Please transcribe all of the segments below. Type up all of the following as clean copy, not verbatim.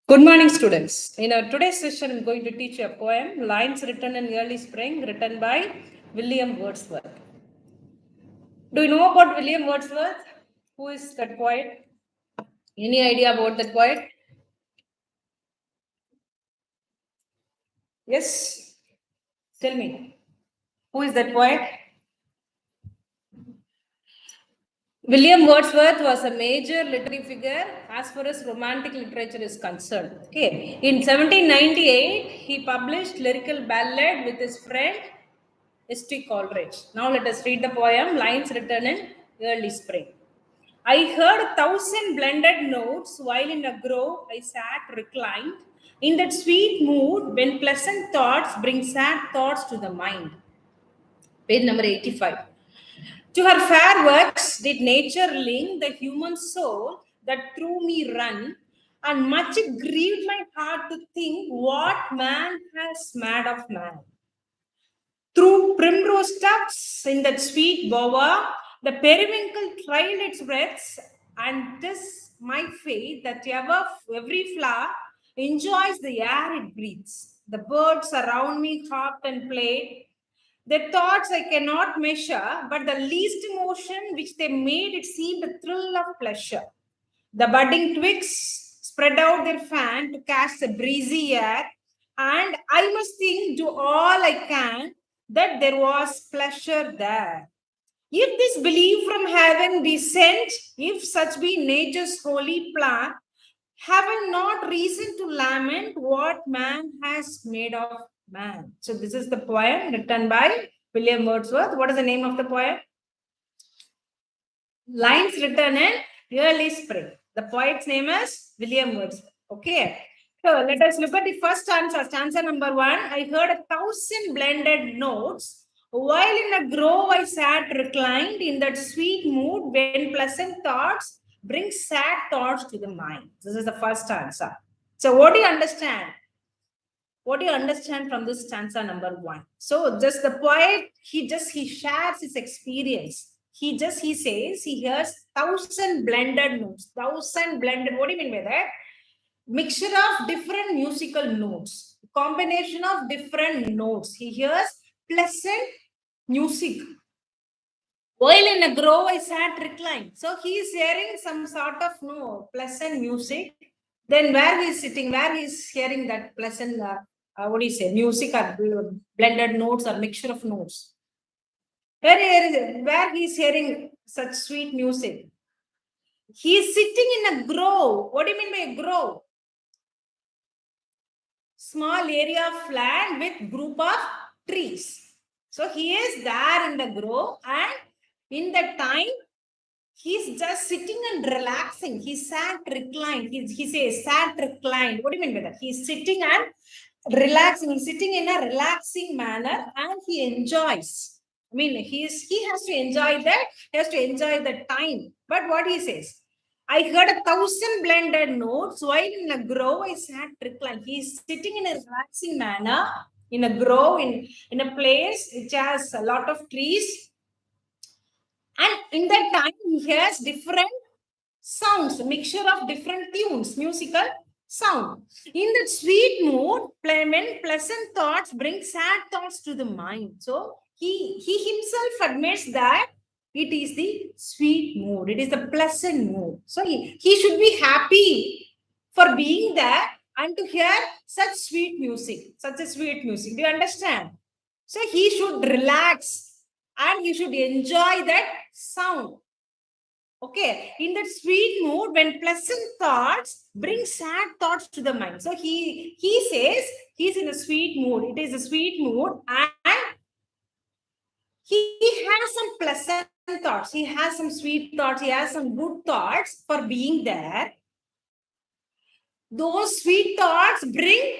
Good morning, students. In our today's session, I'm going to teach you a poem, Lines Written in Early Spring, written by William Wordsworth. Do you know about William Wordsworth? Who is that poet? Any idea about that poet? Yes? Tell me. Who is that poet? William Wordsworth was a major literary figure as far as romantic literature is concerned. Okay. In 1798, he published lyrical ballad with his friend St. Coleridge. Now let us read the poem, Lines Written in Early Spring. I heard 1,000 blended notes while in a grove I sat reclined, in that sweet mood when pleasant thoughts bring sad thoughts to the mind. Page number 85. To her fair works did nature link the human soul that through me run, and much it grieved my heart to think what man has made of man. Through primrose tufts in that sweet bower, the periwinkle trailed its breaths, and 'tis my fate that every flower enjoys the air it breathes. The birds around me hopped and played. Their thoughts I cannot measure, but the least motion which they made, it seemed a thrill of pleasure. The budding twigs spread out their fan to catch the breezy air, and I must think, do all I can, that there was pleasure there. If this belief from heaven be sent, if such be nature's holy plan, have I not reason to lament what man has made of man? So this is the poem written by William Wordsworth. What is the name of the poem? Lines written in early spring. The poet's name is William Wordsworth. Okay. So let us look at the first stanza. Stanza number 1. I heard 1,000 blended notes. While in a grove I sat reclined in that sweet mood when pleasant thoughts bring sad thoughts to the mind. This is the first stanza. So what do you understand? What do you understand from this stanza number 1? So just the poet, he shares his experience. He says he hears 1,000 blended notes. 1,000 blended. What do you mean by that? Mixture of different musical notes, combination of different notes. He hears pleasant music. While in a grove, I sat reclined. So he is hearing some sort of pleasant music. Then where he is sitting, where he is hearing that pleasant, what do you say, music or blended notes or mixture of notes. Where he is hearing such sweet music. He is sitting in a grove. What do you mean by a grove? Small area of land with group of trees. So he is there in the grove, and in that time, he's just sitting and relaxing. He sat reclined. He says sat reclined. What do you mean by that? He's sitting and relaxing. He's sitting in a relaxing manner, and he enjoys. I mean, he has to enjoy that. He has to enjoy the time. But what he says, I heard 1,000 blended notes while in a grove I sat reclined. He's sitting in a relaxing manner in a grove, in a place which has a lot of trees. And in that time, he hears different sounds, a mixture of different tunes, musical sound. In that sweet mood, when pleasant thoughts bring sad thoughts to the mind. So he himself admits that it is the sweet mood. It is the pleasant mood. So he should be happy for being there and to hear such sweet music, such a sweet music. Do you understand? So he should relax and he should enjoy that sound. Okay, in that sweet mood, when pleasant thoughts bring sad thoughts to the mind. So he says he's in a sweet mood. It is a sweet mood, and he has some pleasant thoughts. He has some sweet thoughts. He has some good thoughts for being there. Those sweet thoughts bring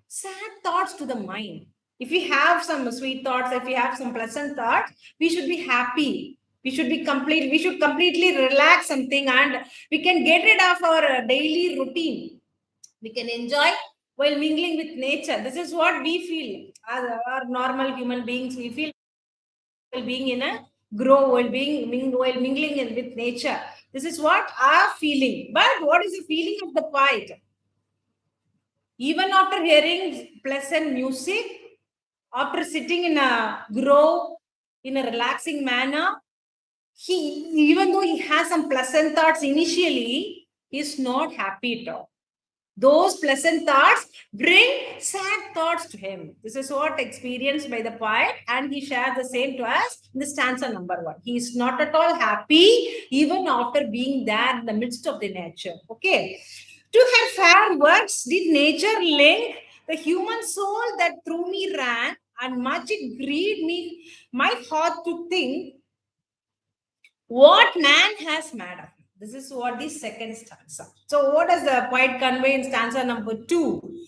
sad thoughts to the mind. If we have some sweet thoughts, if we have some pleasant thoughts, we should be happy. We should completely relax something, and we can get rid of our daily routine. We can enjoy while mingling with nature. This is what we feel as our normal human beings. We feel while being in a grove, while mingling with nature. This is what our feeling. But what is the feeling of the poet? Even after hearing pleasant music, after sitting in a grove in a relaxing manner, even though he has some pleasant thoughts initially, he's not happy at all. Those pleasant thoughts bring sad thoughts to him. This is what experienced by the poet, and he shares the same to us in the stanza number 1. He is not at all happy even after being there in the midst of the nature. Okay. To her fair works did nature link the human soul that through me ran, and much it grieved me, my heart to think what man has made of. This is what the second stanza. So, what does the poet convey in stanza number 2?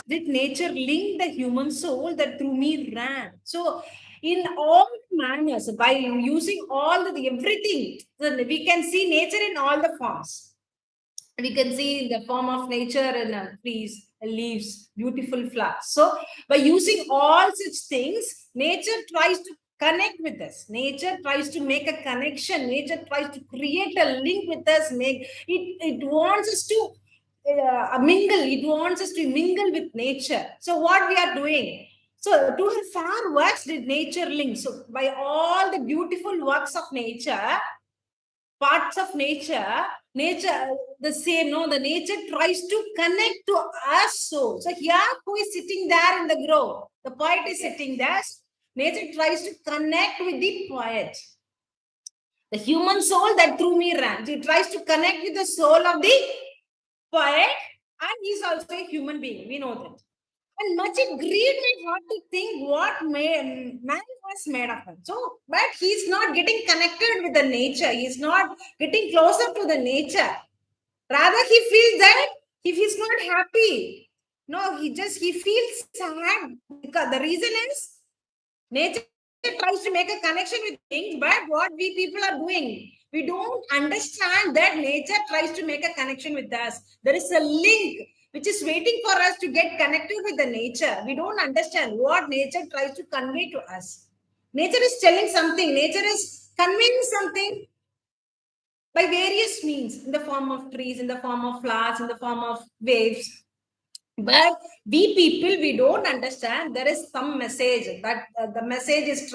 Did nature link the human soul that through me ran? So, in all manners, by using all the everything, we can see nature in all the forms. We can see in the form of nature in trees, leaves, beautiful flowers. So, by using all such things, nature tries to connect with us. Nature tries to make a connection. Nature tries to create a link with us. It wants us to mingle. It wants us to mingle with nature. So, what we are doing? So, to her fair works did nature link. So, by all the beautiful works of nature, parts of nature the same, no, the nature tries to connect to us. So here, who is sitting there in the grove? The poet is sitting there. Nature tries to connect with the poet, the human soul that through me ran. He tries to connect with the soul of the poet, and he's also a human being, we know that. And much it grieved me heart to think what man was made of him. So, but he's not getting connected with the nature. He's not getting closer to the nature. Rather, he feels that if he's not happy, no, he feels sad because the reason is nature tries to make a connection with things, but what we people are doing, we don't understand that nature tries to make a connection with us. There is a link which is waiting for us to get connected with the nature. We don't understand what nature tries to convey to us. Nature is telling something, nature is conveying something by various means, in the form of trees, in the form of flowers, in the form of waves. But we people, we don't understand there is some message that the message is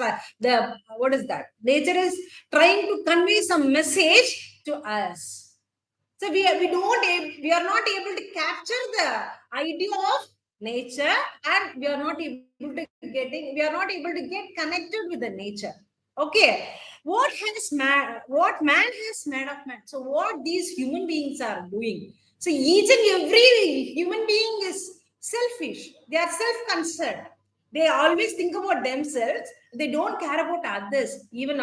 what is that? Nature is trying to convey some message to us. So we are not able to capture the idea of nature, and we are not able to get connected with the nature. Okay, what man has made of man? So what these human beings are doing? So each and every human being is selfish. They are self-concerned. They always think about themselves. They don't care about others, even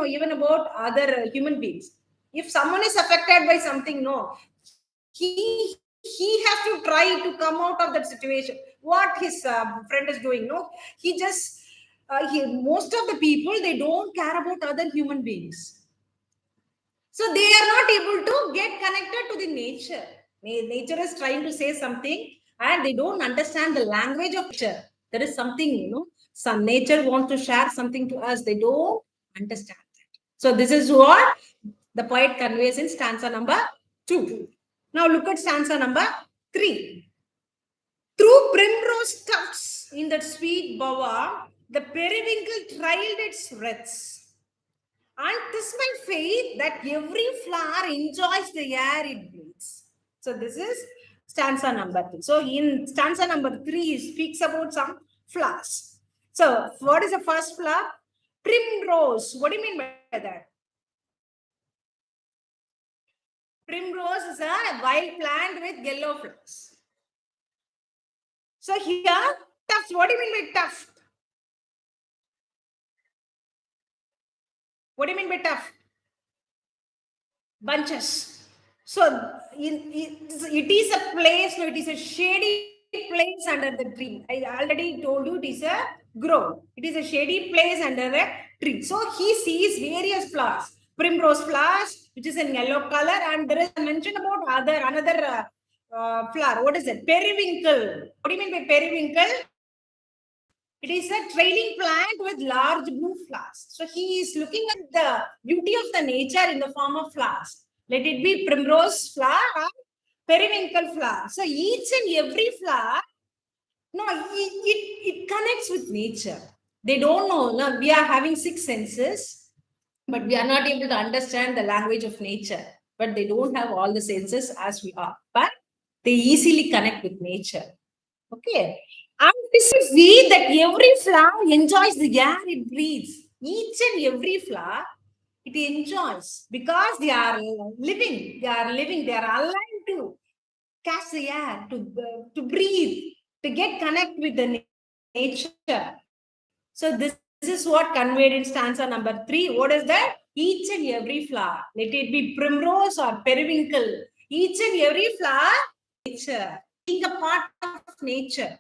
even about other human beings. If someone is affected by something, no, he has to try to come out of that situation. What his friend is doing, no, he just most of the people, they don't care about other human beings. So they are not able to get connected to the nature. Nature is trying to say something, and they don't understand the language of nature. There is something, some nature wants to share something to us. They don't understand that. So this is what the poet conveys in stanza number 2. Now look at stanza number 3. Through primrose tufts in that sweet bower, the periwinkle trailed its wreaths. And 'tis my faith that every flower enjoys the air it breathes. So this is stanza number 3. So in stanza number 3, he speaks about some flowers. So what is the first flower? Primrose. What do you mean by that? Primrose is a wild plant with yellow flowers. So here, tuft. What do you mean by tuft? What do you mean by tuft? Bunches. So it is a place, no, it is a shady place under the tree. I already told you it is a grove. It is a shady place under a tree. So he sees various flowers, primrose flowers, which is in yellow color, and there is a mention about another flower. What is it? Periwinkle. What do you mean by periwinkle? It is a trailing plant with large blue flowers. So he is looking at the beauty of the nature in the form of flowers. Let it be primrose flower or periwinkle flower. So each and every flower, no, it connects with nature. They don't know. No, we are having six senses, but we are not able to understand the language of nature. But they don't have all the senses as we are. But they easily connect with nature. Okay. And this is we that every flower enjoys the air it breathes. Each and every flower it enjoys because they are living. They are alive to catch the air, to breathe, to get connect with the nature. So this is what conveyed in stanza number 3. What is that? Each and every flower, let it be primrose or periwinkle, each and every flower, nature, being a part of nature.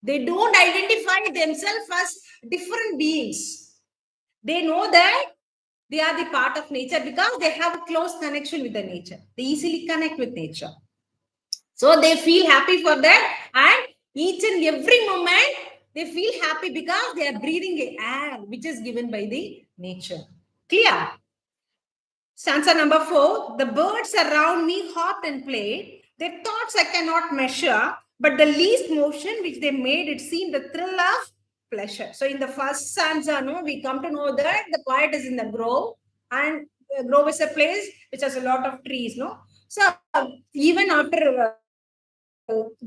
They don't identify themselves as different beings. They know that they are the part of nature because they have a close connection with the nature. They easily connect with nature. So they feel happy for that, and each and every moment they feel happy because they are breathing the air which is given by the nature. Clear? Stanza number 4. The birds around me hopped and played. Their thoughts I cannot measure, but the least motion which they made, it seemed the thrill of pleasure. So in the first stanza, no, we come to know that the poet is in the grove, and the grove is a place which has a lot of trees. No, so even after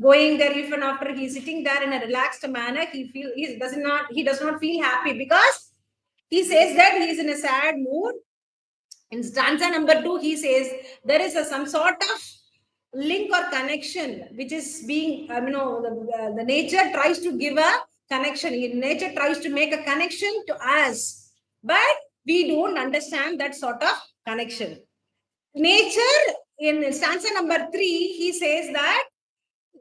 going there, even after he's sitting there in a relaxed manner, he does not feel happy because he says that he is in a sad mood. In stanza number 2, he says there is some sort of link or connection which is being, the nature tries to give a connection. Nature tries to make a connection to us, but we don't understand that sort of connection. Nature, in stanza number 3, he says that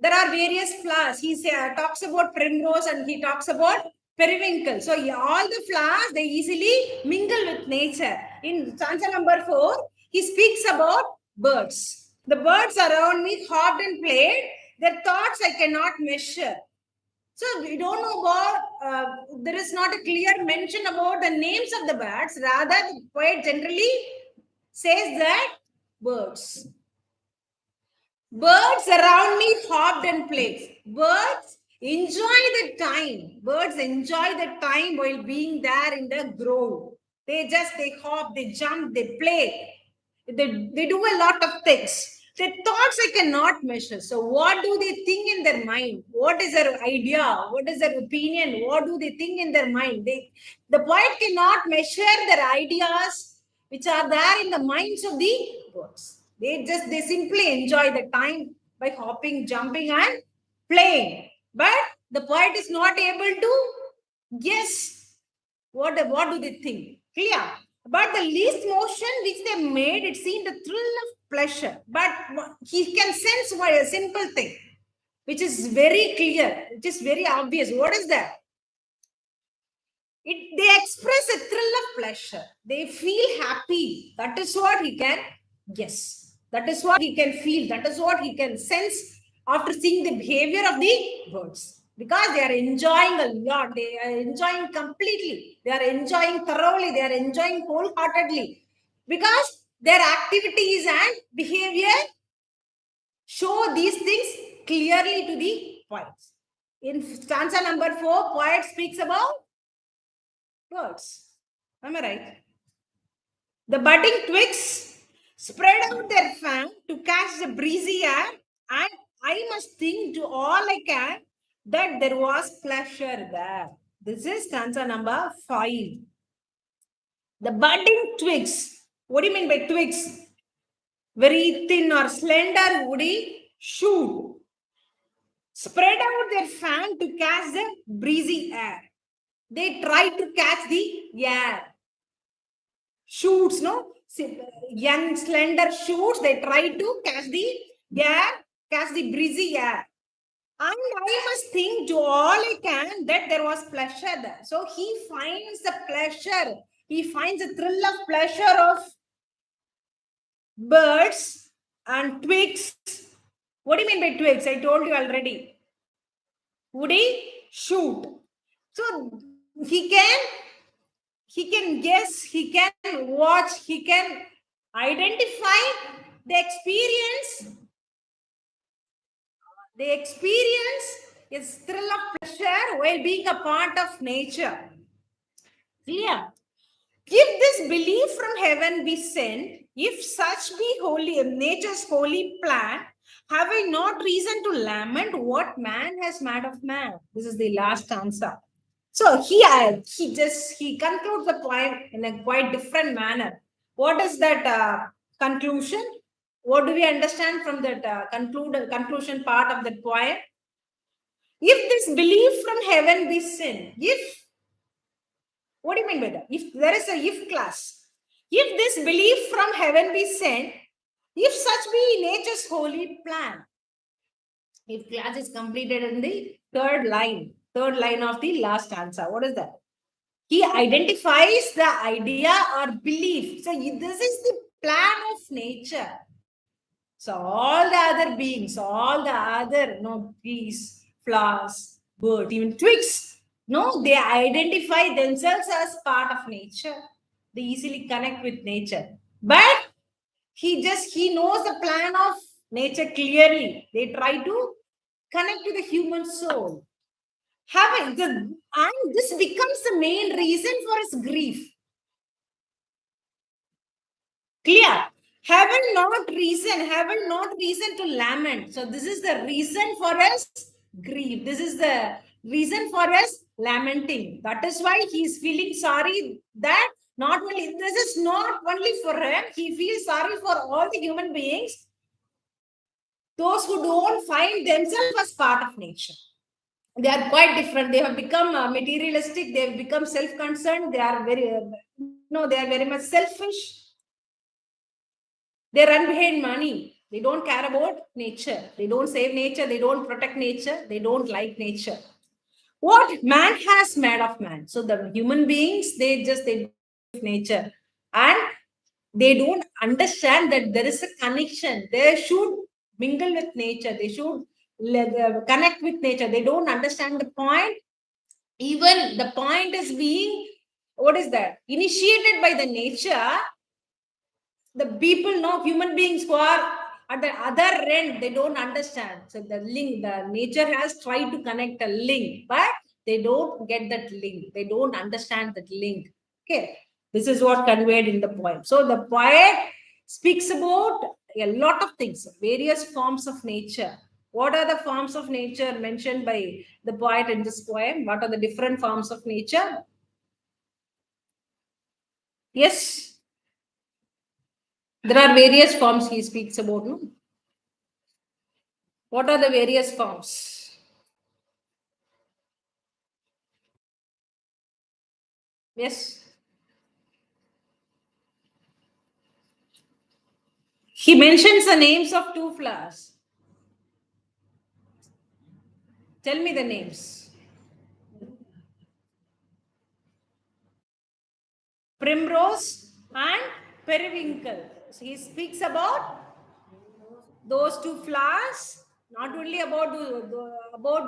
there are various flowers. He talks about primrose and he talks about periwinkle. So all the flowers, they easily mingle with nature. In stanza number 4, he speaks about birds. The birds around me hopped and played. Their thoughts I cannot measure. So we don't know about, there is not a clear mention about the names of the birds. Rather, the poet generally says that birds. Birds around me hopped and played. Birds enjoy the time. Birds enjoy the time while being there in the grove. They hop, they jump, they play. They do a lot of things. Their thoughts I cannot measure. So, what do they think in their mind? What is their idea? What is their opinion? What do they think in their mind? The poet cannot measure their ideas which are there in the minds of the birds. They simply enjoy the time by hopping, jumping, and playing. But the poet is not able to guess what do they think. Clear? But the least motion which they made, it seemed a thrill of pleasure. But he can sense a simple thing, which is very clear, which is very obvious. What is that? They express a thrill of pleasure. They feel happy. That is what he can guess. That is what he can feel. That is what he can sense after seeing the behavior of the birds. Because they are enjoying a lot. They are enjoying completely. They are enjoying thoroughly. They are enjoying wholeheartedly. Because their activities and behavior show these things clearly to the poets. In stanza number 4, poet speaks about birds. Am I right? The budding twigs spread out their fan to catch the breezy air, and I must think to all I can that there was pleasure there. This is stanza number 5. The budding twigs. What do you mean by twigs? Very thin or slender woody shoot. Spread out their fan to catch the breezy air. They try to catch the air. Shoots, no? Young slender shoots, they try to catch the air, catch the breezy air. And I must think to all I can that there was pleasure there. So he finds the pleasure. He finds the thrill of pleasure of birds and twigs. What do you mean by twigs? I told you already. Woody shoot. So he can guess, he can watch, he can identify the experience. The experience is thrill of pleasure while being a part of nature. Clear? If this belief from heaven be sent, if such be holy, nature's holy plan, have I not reason to lament what man has made of man? This is the last answer. So he concludes the point in a quite different manner. What is that conclusion? What do we understand from that conclusion part of that poem? If this belief from heaven be sin, if, what do you mean by that? If there is a if class, if this belief from heaven be sent, if such be nature's holy plan, if class is completed in the third line of the last answer. What is that? He identifies the idea or belief. So this is the plan of nature. So all the other beings, all the other trees, flowers, birds, even twigs, they identify themselves as part of nature. They easily connect with nature. But he knows the plan of nature clearly. They try to connect to the human soul. And this becomes the main reason for his grief. Clear? Haven't not reason to lament. So this is the reason for us grief. This is the reason for us lamenting. That is why he is feeling sorry that not only, this is not only for him, he feels sorry for all the human beings, those who don't find themselves as part of nature. They are quite different. They have become materialistic. They have become self-concerned. They are very much selfish. They run behind money. They don't care about nature. They don't save nature. They don't protect nature. They don't like nature. What man has made of man. So the human beings, they nature. And they don't understand that there is a connection. They should mingle with nature. They should connect with nature. They don't understand the point. Even the point is being, what is that? Initiated by the nature. The people know, human beings who are at the other end, they don't understand. So the nature has tried to connect a link, but they don't get that link. They don't understand that link. Okay, this is what conveyed in the poem. So the poet speaks about a lot of things, various forms of nature. What are the forms of nature mentioned by the poet in this poem? What are the different forms of nature? Yes, there are various forms he speaks about. No? What are the various forms? Yes. He mentions the names of two flowers. Tell me the names. Primrose and periwinkle. So he speaks about those two flowers, not only about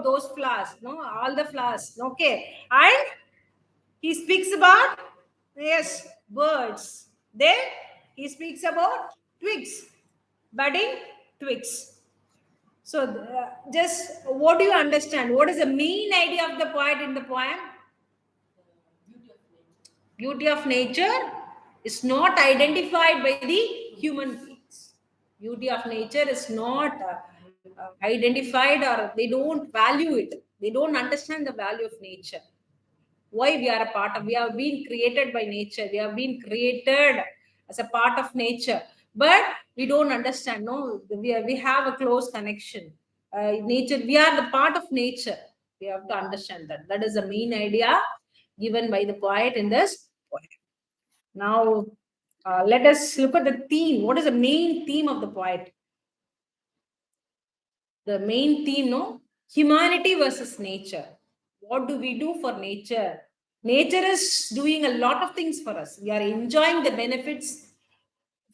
those flowers, no, all the flowers. Okay. And he speaks about, yes, birds. Then he speaks about twigs, budding twigs. So, just what do you understand? What is the main idea of the poet in the poem? Beauty of nature is not identified by the human beings. Beauty of nature is not identified, or they don't value it. They don't understand the value of nature. Why we are a part of? We have been created by nature. We have been created as a part of nature, but we don't understand. No, we have a close connection. Nature, we are the part of nature. We have to understand that. That is the main idea given by the poet in this poem. Now, let us look at the theme. What is the main theme of the poet? The main theme, no? Humanity versus nature. What do we do for nature? Nature is doing a lot of things for us. We are enjoying the benefits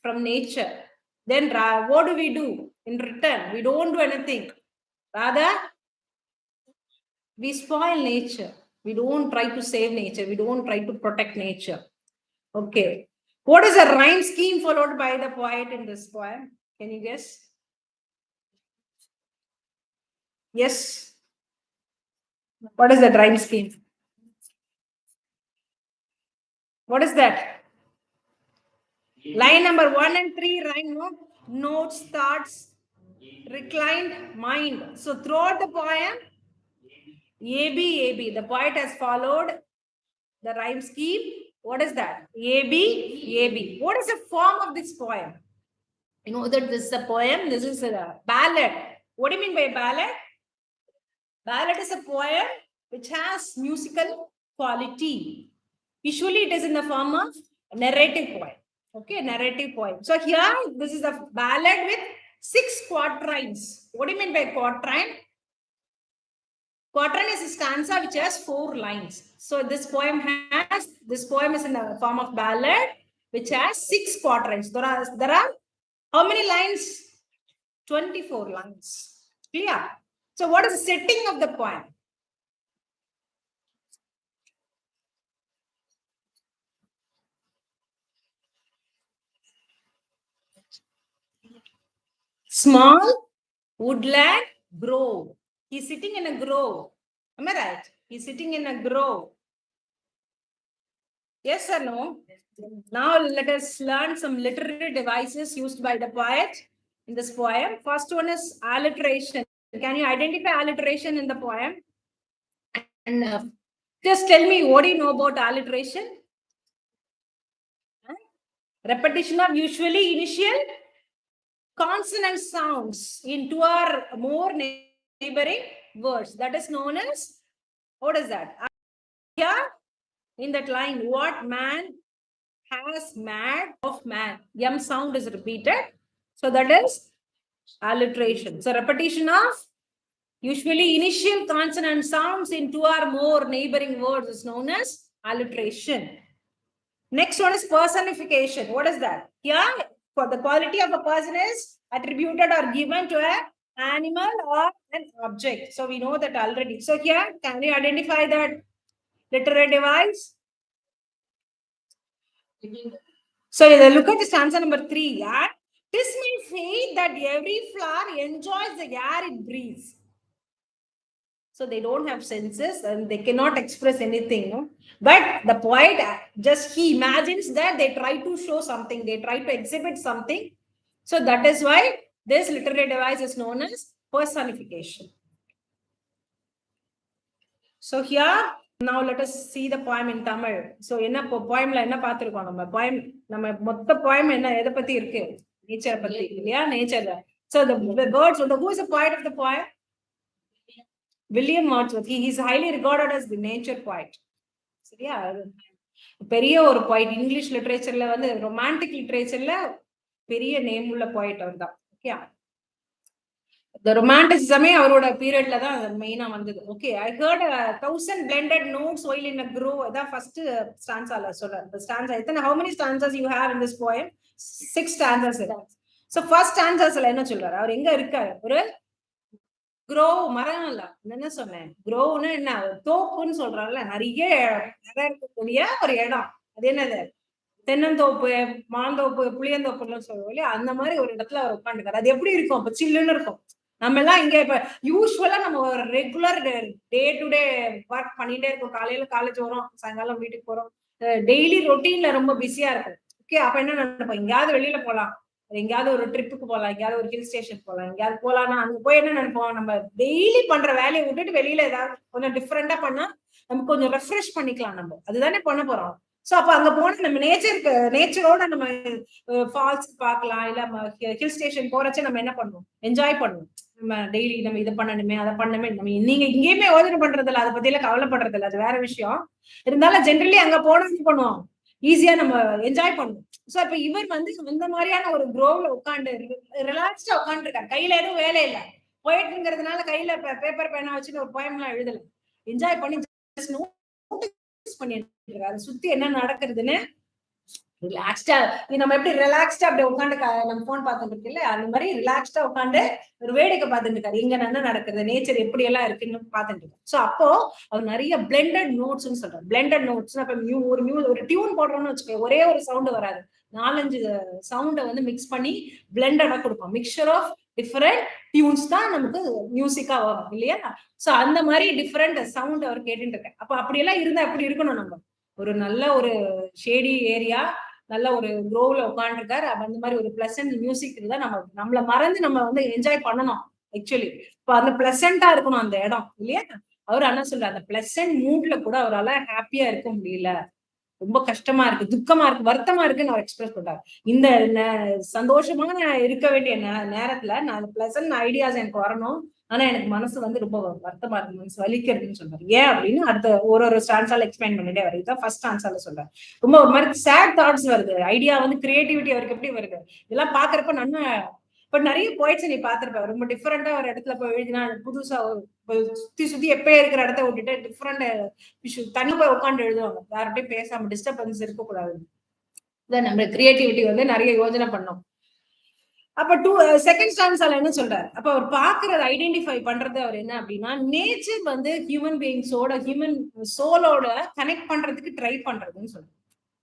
from nature. Then what do we do in return? We don't do anything. Rather, we spoil nature. We don't try to save nature. We don't try to protect nature. Okay. What is the rhyme scheme followed by the poet in this poem? Can you guess? Yes. What is the rhyme scheme? What is that? Line number 1 and 3 rhyme, no? Notes, thoughts, reclined mind. So throughout the poem, AB. The poet has followed the rhyme scheme. What is that? AB. What is the form of this poem? You know that this is a poem. This is a ballad. What do you mean by ballad? Ballad is a poem which has musical quality. Usually it is in the form of narrative poem. Okay, narrative poem. So here, this is a ballad with 6 quatrains. What do you mean by quatrain? Quatrain is a stanza which has 4 lines. So this poem is in the form of ballad which has 6 quatrains. There are how many lines? 24 lines. Clear? So what is the setting of the poem? Small woodland grove. He's sitting in a grove. Am I right? He's sitting in a grove. Yes or no? Now let us learn some literary devices used by the poet in this poem. First one is alliteration. Can you identify alliteration in the poem? And just tell me, what do you know about alliteration? Repetition of usually initial consonant sounds in two or more neighboring words. That is known as, what is that? Here in that line, what man has mad of man. M sound is repeated. So that is alliteration. So repetition of usually initial consonant sounds in two or more neighboring words is known as alliteration. Next one is personification. What is that? Here, for the quality of a person is attributed or given to an animal or an object. So we know that already. So here, can we identify that literary device? So look at the stanza number 3. Yeah? This may fate that every flower enjoys the air it breathes. So they don't have senses and they cannot express anything. No? But the poet, he imagines that they try to show something, they try to exhibit something. So that is why this literary device is known as personification. So here, now let us see the poem in Tamil. So in a poem la enna paathirukom nama poem nama motta poem enna edha patti irukku nature patti illaya nature. So the words, who is the poet of the poem? William Wordsworth. He is highly regarded as the nature poet. சரியா பெரிய ஒரு poet English லிட்டரேச்சர்ல வந்து romantic லிட்டரேச்சர்ல பெரிய name உள்ள poet அவர் தான். Okay the romanticism அவரோட பீரியட்ல தான் மெயினா வந்தது. Okay I heard 1000 blended notes while in a grove. அதான் ஃபர்ஸ்ட் ஸ்டான்ஸால சொல்றேன். The stanza எத்தனை how many stanzas you have in this poem? 6 stanzas. So first stanzasல என்ன சொல்றாரு? அவர் எங்க இருக்காரு? ஒரு க்ரோவ் மரம் இல்ல என்ன சொன்னேன் க்ரோவ்னு என்ன தோப்புன்னு சொல்றாங்கல்ல நிறைய இடம் இருக்கக்கூடிய ஒரு இடம் அது என்னது தென்னந்தோப்பு மாந்தோப்பு புளியந்தோப்புன்னு சொல்லுவோம் இல்லையா அந்த மாதிரி ஒரு இடத்துல அவர் உட்காந்துக்காரு அது எப்படி இருக்கும் அப்ப சில்லுன்னு இருக்கும் நம்ம எல்லாம் இங்க இப்ப யூஸ்வலா நம்ம ஒரு regular day to day work பண்ணிட்டே இருக்கோம் காலையில காலேஜ் வரோம் சாயங்காலம் வீட்டுக்கு போறோம் டெய்லி ரொட்டீன்ல ரொம்ப பிஸியா இருக்கும் ஓகே அப்ப என்ன நினைப்போம் எங்கேயாவது வெளியில போலாம் எங்கேயாவது ஒரு ட்ரிப்புக்கு போகலாம் எங்கேயாவது ஒரு ஹில் ஸ்டேஷன் போகலாம் எங்கேயாவது போகலாம்னா அங்க போய் என்ன நினைப்போம் நம்ம டெய்லி பண்ற வேலையை விட்டுட்டு வெளியில ஏதாவது கொஞ்சம் டிஃப்ரெண்டா பண்ணா நம்ம கொஞ்சம் ரெஃப்ரெஷ் பண்ணிக்கலாம் நம்ம அதுதானே பண்ண போறோம் சோ அப்ப அங்க போனா நம்ம நேச்சரோட நம்ம ஃபால்ஸ் பார்க்கலாம் இல்ல ஹில் ஸ்டேஷன் போறச்சே நம்ம என்ன பண்ணுவோம் என்ஜாய் பண்ணுவோம் நம்ம டெய்லி நம்ம இதை பண்ணணுமே அதை பண்ணணுமே நம்ம நீங்க இங்கேயுமே யோசனை பண்றது இல்லை அதை பத்தி எல்லாம் கவலைப்படுறது இல்லை அது வேற விஷயம் இருந்தாலும் ஜென்ரலி அங்க போனா என்ன பண்ணுவோம் ஈஸியா நம்ம என்ஜாய் பண்ணுவோம் சோ இப்ப இவர் வந்து அந்த மாதிரியான ஒரு குரோவ்ல உட்காந்து ரிலாக்ஸ்டா உட்காந்து இருக்காரு கையில எதுவும் வேலை இல்லை போயிட்டுங்கிறதுனால கையில பேப்பர் பேனா வச்சுட்டு ஒரு போயம் எல்லாம் எழுதல என்ஜாய் பண்ணி பண்ணிட்டு இருக்காரு சுத்தி என்ன நடக்குதுன்னு ரிலாக்ஸ்டா நம்ம எப்படி ரிலாக்ஸ்டா அப்படி உட்காந்து நம்ம போன் பார்த்துட்டு இருக்குல்ல, அந்த மாதிரி ரிலாக்ஸ்டா உட்காந்து ஒரு வேடிக்கை பார்த்துட்டு இருக்காரு. இங்க என்ன நடக்குது, நேச்சர் எப்படி எல்லாம் இருக்குன்னு பார்த்துட்டு இருக்காரு. சோ அப்போ அவர் நிறைய பிளெண்டட் நோட்ஸ்ன்னு சொல்றாரு. பிளெண்டட் நோட்ஸ் அப்ப ஒரு டியூன் போடுறோம்னு வச்சுக்கோங்க, ஒரே ஒரு சவுண்ட் வராது, 4-5 சவுண்டை வந்து மிக்ஸ் பண்ணி பிளெண்டடா கொடுப்போம். மிக்சர் ஆஃப் டிஃபரெண்ட் டியூன்ஸ் தான் நமக்கு மியூசிக்கா வரும் இல்லையா? சோ அந்த மாதிரி டிஃபரெண்ட் சவுண்ட் அவர் கேட்டுட்டு இருக்காரு. அப்ப அப்படியெல்லாம் இருந்தா எப்படி இருக்கணும்? நம்ம ஒரு நல்ல ஒரு ஷேடி ஏரியா, நல்ல ஒரு க்ரோவ்ல உட்காந்துருக்காரு. அந்த மாதிரி ஒரு பிளசன்ட் மியூசிக் இருந்தா நம்மள மறந்து நம்ம வந்து என்ஜாய் பண்ணணும். ஆக்சுவலி இப்ப அந்த பிளசண்டா இருக்கணும் அந்த இடம் இல்லையா? அவர் என்ன சொல்றாரு, அந்த பிளசன்ட் மூட்ல கூட அவரால் ஹாப்பியா இருக்க முடியல, ரொம்ப கஷ்டமா இருக்கு, துக்கமா இருக்கு, வருத்தமா இருக்குன்னு அவர் எக்ஸ்பிரஸ் பண்றாரு. இந்த சந்தோஷமா இருக்க வேண்டிய நேரத்துல நான் பிளசன்ட் ஐடியாஸ் எனக்கு வரணும், ஆனா எனக்கு மனசு வந்து ரொம்ப வருத்தமா இருக்கு, மனசு வலிக்கிறதுன்னு சொல்றாரு. ஏன் அப்படின்னு அடுத்த ஒரு ஸ்டான்ஸால எக்ஸ்பிளைன் பண்ணிட்டே வருது. இதான் ஃபர்ஸ்ட் ஸ்டான்ஸால சொல்றாரு. ரொம்ப ஒரு மாதிரி சேட் தாட்ஸ் வருது. ஐடியா வந்து கிரியேட்டிவிட்டி அவருக்கு எப்படி வருது இதெல்லாம் பாக்குறப்ப நல்லா. இப்ப நிறைய போயிட்ஸ் நீ பாத்திருப்ப, ரொம்ப டிஃபரெண்டா ஒரு இடத்துல போய் எழுதினா புதுசா சுத்தி சுத்தி எப்பயே இருக்கிற இடத்த விட்டுட்டு டிஃபரெண்ட் இஷ்யூ தனி போய் உட்காந்து எழுதுவாங்க, யார்கிட்டயும் பேசாம, டிஸ்டர்பன்ஸ் இருக்கக்கூடாது. நம்ம கிரியேட்டிவிட்டி வந்து நிறைய யோஜனை பண்ணோம். அப்ப செகண்ட் ஸ்டான்ஸால என்ன சொல்றாரு, அப்ப அவர் பாக்குறது ஐடென்டிஃபை பண்றது அவர் என்ன அப்படின்னா, நேச்சர் வந்து ஹியூமன் பீயிங்ஸோட ஹியூமன் சோலோட கனெக்ட் பண்றதுக்கு ட்ரை பண்றதுன்னு சொல்றாரு.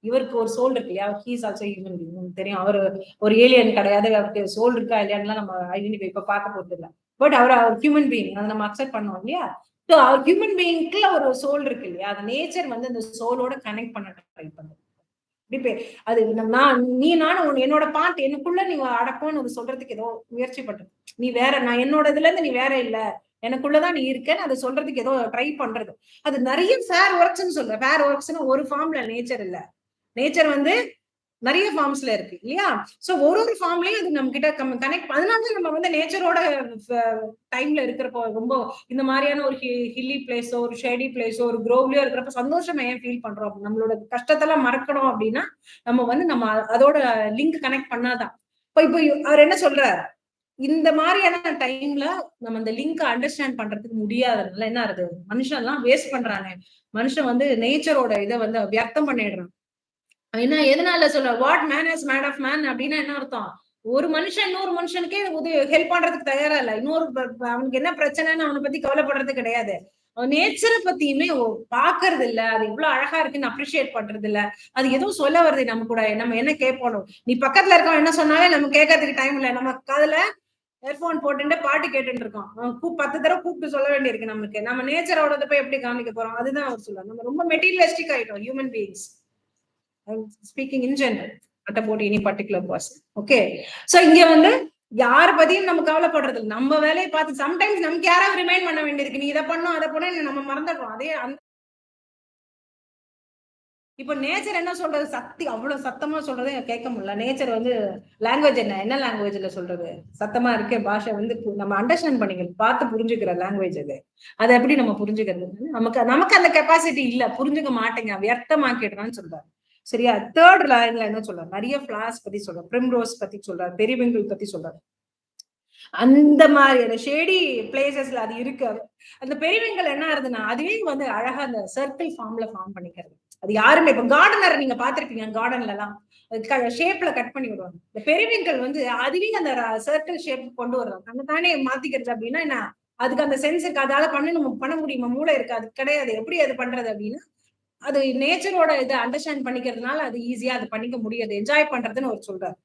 இவருக்கு ஒரு சோல் இருக்கு இல்லையா, ஹீஸ் ஆல்சோ ஹியூமன் பீயிங் தெரியும். அவர் ஒரு ஏலியன் கிடையாது, அவருக்கு சோல் இருக்கா இல்லையான்னு நம்ம ஐடென்டிஃபை இப்ப பார்க்க போறது இல்லை. பட் அவர் ஹியூமன் பீயிங், அதை நம்ம அக்செப்ட் பண்ணுவோம் இல்லையா? ஸோ அவர் ஹியூமன் பீயிங்க்குள்ள ஒரு சோல் இருக்கு இல்லையா, அது நேச்சர் வந்து அந்த சோலோட கனெக்ட் பண்ண ட்ரை பண்ணுது. அது நீ நானும் என்னோட பார்ட் எனக்குள்ள நீ அடக்கம்னு சொல்றதுக்கு ஏதோ முயற்சி பண்றது. நீ வேற, நான் என்னோட இதுல இருந்து நீ வேற இல்ல, எனக்குள்ளதான் நீ இருக்கேன்னு அதை சொல்றதுக்கு ஏதோ ட்ரை பண்றது. அது நிறைய ஃபேர் ஒர்க்ஸ்ன்னு சொல்ற. ஃபேர் ஒர்க்ஸ்னு ஒரு ஃபார்ம்ல நேச்சர் இல்ல, நேச்சர் வந்து நிறைய ஃபார்ம்ஸ்ல இருக்கு இல்லையா? சோ ஒரு ஃபார்ம்லயும் அது நம்ம கிட்ட கனெக்ட். அதனாலதான் நம்ம வந்து நேச்சரோட டைம்ல இருக்கிறப்போ ரொம்ப இந்த மாதிரியான ஒரு ஹில்லி பிளேஸோ, ஒரு ஷேடி பிளேஸோ, ஒரு குரோவ்லயோ இருக்கிறப்ப சந்தோஷமா ஏன் ஃபீல் பண்றோம், நம்மளோட கஷ்டத்தெல்லாம் மறக்கணும் அப்படின்னா நம்ம வந்து நம்ம அதோட லிங்க் கனெக்ட் பண்ணாதான். இப்ப அவர் என்ன சொல்றாரு, இந்த மாதிரியான டைம்ல நம்ம அந்த லிங்க் அண்டர்ஸ்டாண்ட் பண்றதுக்கு முடியாததுனால என்ன ஆகுது, மனுஷன் எல்லாம் வேஸ்ட் பண்றாங்க. மனுஷன் வந்து நேச்சரோட இதை வந்து வியர்த்தம் பண்ணிடுறான். என்ன எதனால சொல்ற, what man is made of man அப்படின்னா என்ன அர்த்தம், ஒரு மனுஷன் இன்னொரு மனுஷனுக்கே ஹெல்ப் பண்றதுக்கு தயாரா இல்ல. அவனுக்கு என்ன பிரச்சனைன்னு அவனை பத்தி கவலைப்படுறது கிடையாது. அவன் நேச்சரை பத்தியுமே பாக்குறது இல்ல, அது எவ்வளவு அழகா இருக்குன்னு அப்ரிஷியேட் பண்றது இல்ல. அது எதுவும் சொல்ல வருது நம்ம கூட, நம்ம என்ன கேட்போம், நீ பக்கத்துல இருக்கவன் என்ன சொன்னாலே நம்ம கேட்கறதுக்கு டைம் இல்ல. நம்ம காதுல ஹெட்போன் போட்டு பாட்டு கேட்டுட்டு இருக்கோம், 10 தடவை கூப்பிட்டு சொல்ல வேண்டியிருக்கு நமக்கு. நம்ம நேச்சரோட போய் எப்படி காமிக்க போறோம், அதுதான் அவர் சொல்லுவாங்க. நம்ம ரொம்ப மெட்டீரியலிஸ்டிக் ஆயிட்டோம் human beings. I'm speaking in general, not about any particular person. Okay. So இங்க வந்து யார பத்தியும் நம்ம கவலைப்படுறது இல்லை, நம்ம வேலையை பார்த்து. சம்டைம்ஸ் நமக்கு யாராவது ரிமைண்ட் பண்ண வேண்டியிருக்கு, நீ இதை பண்ணும் அதை பண்ண, நம்ம மறந்துடுறோம். அதே இப்ப நேச்சர் என்ன சொல்றது, அவ்வளவு சத்தமா சொல்றதை கேட்க முடியல. நேச்சர் வந்து லாங்குவேஜ் என்ன லாங்குவேஜ்ல சொல்றது, சத்தமா இருக்க பாஷை வந்து நம்ம அண்டர்ஸ்டாண்ட் பண்ணிக்க பார்த்து புரிஞ்சுக்கிற லாங்குவேஜ் அது. அதை எப்படி நம்ம புரிஞ்சுக்கிறது, நமக்கு அந்த கெப்பாசிட்டி இல்ல, புரிஞ்சுக்க மாட்டேங்க, வியர்த்தமாக்கிடுறான்னு சொல்றாரு. சரியா? தேர்ட் லைன்ல என்ன சொல்றாரு, நிறைய ஃபிளார்ஸ் பத்தி சொல்றாரு, பிரிம்ரோஸ் பத்தி சொல்றாரு, பெரிவிங்கிள் பத்தி சொல்றாரு. அந்த மாதிரியான ஷேடி பிளேசஸ்ல அது இருக்கு. அந்த பெரிவிங்கல் என்ன ஆகுதுன்னா, அதுவே வந்து அழகா அந்த சர்க்கிள் ஃபார்ம்ல ஃபார்ம் பண்ணிக்கிறது. அது யாருமே, இப்ப கார்டனர் நீங்க பாத்திருப்பீங்க, கார்டன்ல எல்லாம் ஷேப்ல கட் பண்ணி விடுவாங்க. இந்த பெரிவிங்கல் வந்து அதுவே அந்த சர்க்கிள் ஷேப் கொண்டு வர்றாங்க, அந்த தானே மாத்திக்கிறது. அப்படின்னா என்ன, அதுக்கு அந்த சென்ஸ் இருக்கு, அதால பண்ண முடியுமா, மூளை இருக்கு, அது கிடையாது. எப்படி அது பண்றது அப்படின்னா, அது நேச்சரோட இதை அண்டர்ஸ்டாண்ட் பண்ணிக்கிறதுனால அது ஈஸியா அது பண்ணிக்க முடியாது, என்ஜாய் பண்றதுன்னு அவர் சொல்றாரு.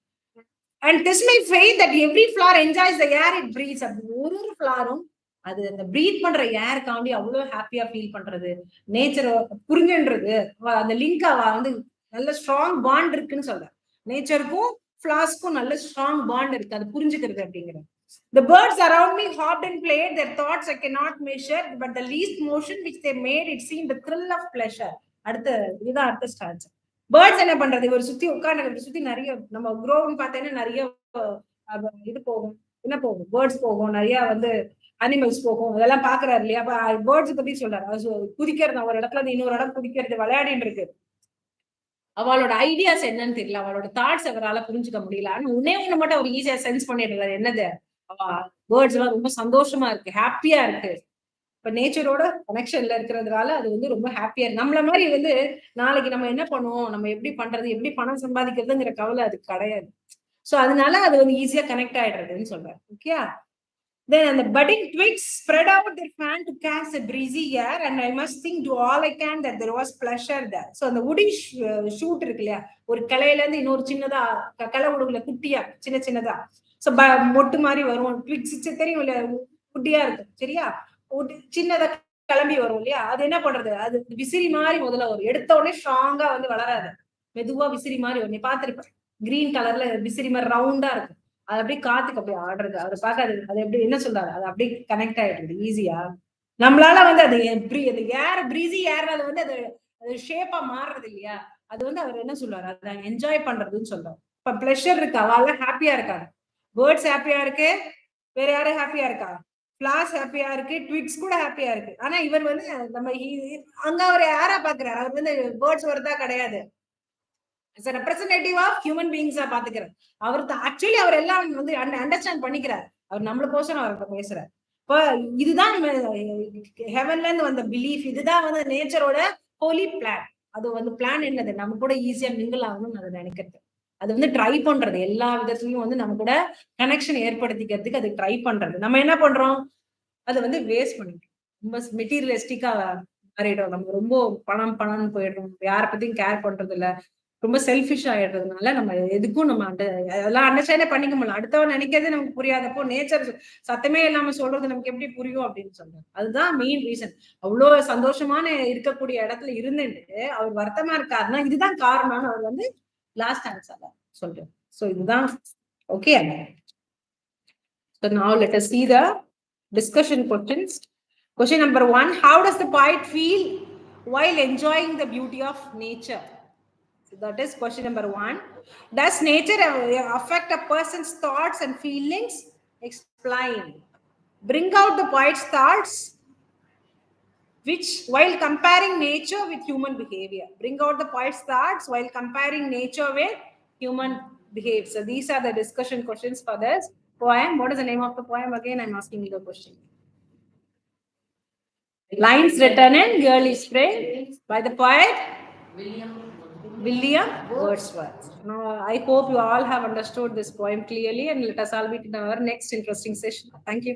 And this may faith that every flower enjoys the air it breathes. ஒரு ஃபிளாரும் அது அந்த பிரீத் பண்ற ஏருக்காண்டி அவ்வளவு ஹாப்பியா ஃபீல் பண்றது, நேச்சர் புரிஞ்சுன்றது, அந்த லிங்க் வந்து நல்ல ஸ்ட்ராங் பாண்ட் இருக்குன்னு சொல்ற. நேச்சருக்கும் ஃபிளார்ஸ்க்கும் நல்ல ஸ்ட்ராங் பாண்ட் இருக்கு, அது புரிஞ்சுக்கிறது அப்படிங்கிறது. The birds around me hopped and played, their thoughts I cannot measure, but the least motion which they made it seemed the thrill of pleasure. இதுதான் அடுத்த ஸ்டான்ஸ். பேர்ட்ஸ் என்ன பண்றது, ஒரு சுத்தி உட்கார்ந்து சுத்தி நிறைய நம்ம குரோவ்னு பார்த்தேன்னா நிறைய இது போகும், என்ன போகும், பேர்ட்ஸ் போகும், நிறைய வந்து அனிமல்ஸ் போகும், இதெல்லாம் பாக்குறாரு இல்லையா? அப்ப பேர்ட்ஸ் பத்தி சொல்றாரு, குதிக்கிறது, ஒரு இடத்துல இருந்து இன்னொரு இடம் குதிக்கிறது, விளையாடிட்டு இருக்கு. அவளோட ஐடியாஸ் என்னன்னு தெரியல, அவளோட தாட்ஸ் அவரால் புரிஞ்சுக்க முடியல. ஆனா ஒண்ணு மட்டும் அவர் ஈஸியா சென்ஸ் பண்ணிடுறாரு, என்னது, பேர்ட்ஸ் எல்லாம் ரொம்ப சந்தோஷமா இருக்கு, ஹாப்பியா இருக்கு. இப்ப நேச்சரோட கனெக்ஷன்ல இருக்கிறதுனால அது வந்து ரொம்ப ஹாப்பியா இருக்கு. நம்மள மாதிரி வந்து நாளைக்கு நம்ம என்ன பண்ணுவோம், நம்ம எப்படி பண்றது, எப்படி பணம் சம்பாதிக்கிறதுங்கிற கவலை அதுக்கு கிடையாது. சோ அதனால அது வந்து ஈஸியா கனெக்ட் ஆயிடுறதுன்னு சொல்றேன். Okay. Then the budding twigs spread out their fan to catch a breezy air, and I must think do all I can that there was pleasure there. So அந்த woody shoot இருக்கு இல்லையா, ஒரு கிளையில இருந்து இன்னொரு சின்னதா கிளை உடுகுல குட்டியா சின்ன சின்னதா, சோ மொட்டு மாதிரி வரும். ட்விக்ஸ் தெரியும் இல்லையா, குட்டியா இருக்கு சரியா, சின்னதா கிளம்பி வரும் இல்லையா, அது என்ன பண்றது, அது விசிறி மாதிரி முதல்ல வரும். எடுத்த உடனே ஸ்ட்ராங்கா வந்து வளராது, மெதுவா விசிறி மாதிரி வரும். நீ பாத்திருப்ப கிரீன் கலர்ல விசிறி மாதிரி ரவுண்டா இருக்கு. அது அப்படியே காத்துக்கு அப்படியே ஆடுறது, அவர் பார்க்காது. அது எப்படி என்ன சொல்றாரு, அது அப்படியே கனெக்ட் ஆயிடுது ஈஸியா. நம்மளால வந்து அது அது ஏர் பிரீசி ஏர்னால வந்து அது ஷேப்பா மாறுறது இல்லையா, அது வந்து அவர் என்ன சொல்றாரு, அதை என்ஜாய் பண்றதுன்னு சொல்றாரு. இப்ப பிளஷர் இருக்கு, அவளால ஹாப்பியா இருக்காரு. பேர்ட்ஸ் ஹாப்பியா இருக்கு, வேற யாரும் ஹாப்பியா இருக்கா, ஃபிளார்ஸ் ஹாப்பியா இருக்கு, ட்விக்ஸ் கூட ஹாப்பியா இருக்கு. ஆனா இவர் வந்து நம்ம அங்க அவர் யாரா பாக்குறாரு, அவர் வந்து பேர்ட்ஸ் வரதா கிடையாது, ரெப்ரசன்டேட்டிவ் ஆஃப் ஹியூமன் பீயிங்ஸா பாத்துக்கிறார். அவர் ஆக்சுவலி அவர் எல்லாம் வந்து அண்டர்ஸ்டாண்ட் பண்ணிக்கிறார். அவர் நம்மளுக்கோசரம் அவர் பேசுறார். இப்போ இதுதான் ஹெவன்ல இருந்து வந்த பிலீஃப், இதுதான் வந்து நேச்சரோட ஹோலி பிளான். அது வந்து பிளான் என்னது, நம்ம கூட ஈஸியா மிங்கிள் ஆகணும்னு அதை நினைக்கிறது. அது வந்து ட்ரை பண்றது, எல்லா விதத்துலயும் வந்து நம்ம கூட கனெக்ஷன் ஏற்படுத்திக்கிறதுக்கு அது ட்ரை பண்றது. நம்ம என்ன பண்றோம், அதை வந்து வேஸ்ட் பண்ணிட்டோம், ரொம்ப மெட்டீரியலிஸ்டிக்கா மாறிடும். நம்ம ரொம்ப பணம்னு போயிடுறோம், யாரை பத்தியும் கேர் பண்றது இல்ல, ரொம்ப செல்ஃபிஷ் ஆயிடுறதுனால நம்ம எதுக்கும் நம்ம அதெல்லாம் அண்டர்ஸ்டாண்டே பண்ணிக்க முடியல. அடுத்தவன் நினைக்கிறதே நமக்கு புரியாதப்போ நேச்சர் சத்தமே இல்லாம சொல்றது நமக்கு எப்படி புரியும் அப்படின்னு சொல்றாரு. அதுதான் மெயின் ரீசன். அவ்வளவு சந்தோஷமான இருக்கக்கூடிய இடத்துல இருந்துட்டு அவர் வருத்தமா இருக்காருன்னா இதுதான் காரணம்னு அவர் வந்து லாஸ்ட் ஆன்சர் சொல்றாரு. சோ இதுதான் okay. So now let us see the discussion questions. Question number 1, how does the poet feel while enjoying the beauty of nature? So that is question number 1. Does nature affect a person's thoughts and feelings? Explain. Bring out the poet's thoughts which while comparing nature with human behavior. Bring out the poet's thoughts while comparing nature with human behavior. So these are the discussion questions for this poem. What is the name of the poem? Again, I'm asking you the question. Lines written in early spring by the poet William Wordsworth. Now, I hope you all have understood this poem clearly, and let us all meet in our next interesting session. Thank you.